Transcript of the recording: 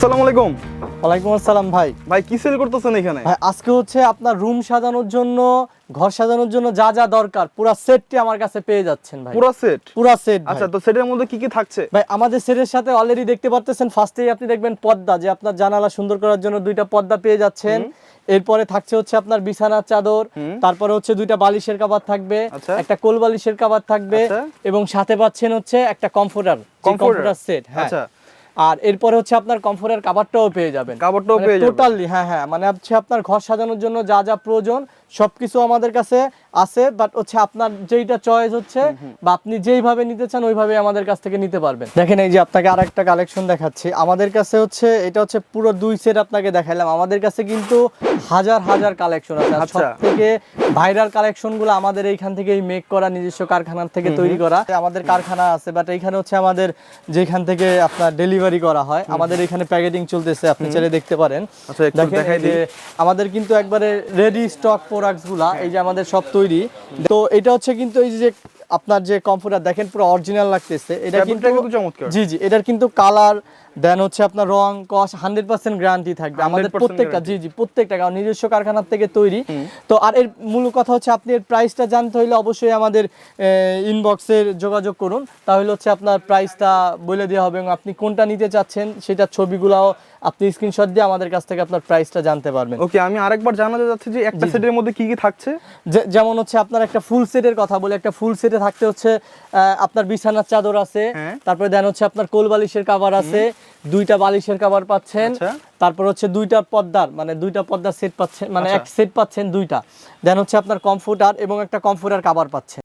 আসসালামু আলাইকুম। ওয়ালাইকুম আসসালাম ভাই। ভাই কি সেল করতেছেন এখানে? ভাই আজকে হচ্ছে আপনার রুম সাজানোর জন্য, ঘর সাজানোর জন্য যা যা দরকার পুরো সেটটি আমার কাছে পেয়ে যাচ্ছেন ভাই। পুরো সেট? পুরো সেট ভাই। আচ্ছা, তো সেটের মধ্যে কি কি থাকছে? ভাই আমাদের সেটের সাথে অলরেডি দেখতে পারতেছেন, ফার্স্টেই আপনি দেখবেন পর্দা, যে আপনার জানালা সুন্দর করার জন্য দুইটা পর্দা পেয়ে যাচ্ছেন। এরপরে থাকছে হচ্ছে আপনার বিছানার চাদর, তারপরে হচ্ছে দুইটা বালিশের কভার থাকবে, আচ্ছা। একটা কোল বালিশের কভার থাকবে, আচ্ছা। এবং সাথে পাচ্ছেন হচ্ছে একটা কমফোর্টার সেট। হ্যাঁ, আচ্ছা। আর এরপরে হচ্ছে আপনার কমফোর্টের কাভারটাও পেয়ে যাবেন। কাভারটাও পেয়ে যাবেন টোটালি। হ্যাঁ, মানে হচ্ছে আপনার ঘর সাজানোর জন্য যা যা প্রয়োজন সবকিছু আমাদের কাছে আছে, বাট হচ্ছে আপনার যেইটা চয়েস হচ্ছে বা আপনি যেইভাবে নিতে চান ওইভাবে আমাদের কাছ থেকে নিতে পারবেন। দেখেন এই যে আপনাকে আরেকটা কালেকশন দেখাচ্ছি আমাদের কাছে হচ্ছে, এটা হচ্ছে পুরো দুই সেট আপনাকে দেখাইলাম। আমাদের কাছে কিন্তু হাজার হাজার কালেকশন আছে। আচ্ছা। সব থেকে ভাইরাল কালেকশন গুলো আমাদের এইখান থেকেই মেক করা, নিজস্ব কারখানা থেকে তৈরি করা। আমাদের কারখানা আছে, বাট এইখানে হচ্ছে আমাদের যেখান থেকে আপনার ডেলিভারি করা হয়, আমাদের এখানে প্যাকেটিং চলতেছে, আপনি চাইলে দেখতে পারেন। আচ্ছা, একটু দেখেন দেখাই এই যে দিই। আমাদের কিন্তু একবারে রেডি স্টক প্রোডাক্টস গুলা, এই যে আমাদের সব তৈরি। তো এটা হচ্ছে কিন্তু এই যে আপনার যে কমফোর্টার দেখেন পুরো অরিজিনাল লাগতেছে। এটা কিন্তু চমৎকার। জি, এটার কিন্তু কালার দেন হচ্ছে আপনার রং কস 100% গ্যারান্টি থাকবে আমাদের প্রত্যেকটা। জি, প্রত্যেকটা কারণ নিজস্ব কারখানা থেকে তৈরি। তো আর এর মূল কথা হচ্ছে, আপনি এর প্রাইসটা জানতে হলে অবশ্যই আমাদের ইনবক্সের যোগাযোগ করুন, তাহলে হচ্ছে আপনার প্রাইসটা বলে দেওয়া হবে, এবং আপনি কোনটা নিতে চাচ্ছেন সেটার ছবিগুলাও আপনি স্ক্রিনশট দিয়ে আমাদের কাছ থেকে আপনার প্রাইসটা জানতে পারবেন। ওকে, আমি আরেকবার জানাতে যাচ্ছি যে একটা সেটের মধ্যে কি কি থাকছে। যেমন হচ্ছে আপনার একটা ফুল সেটের কথা বলে, একটা ফুল সেটে থাকতে হচ্ছে আপনার বিছানার চাদর আছে, তারপরে দেন হচ্ছে আপনার কোল বালিশের কভার আছে, দুইটা বালিশের কভার পাচ্ছেন, তারপর হচ্ছে দুইটা পর্দার সেট পাচ্ছেন, মানে এক সেট পাচ্ছেন দুইটা। দেন হচ্ছে আপনার কমফোর্টার এবং একটা কমফোর্টার কভার পাচ্ছেন।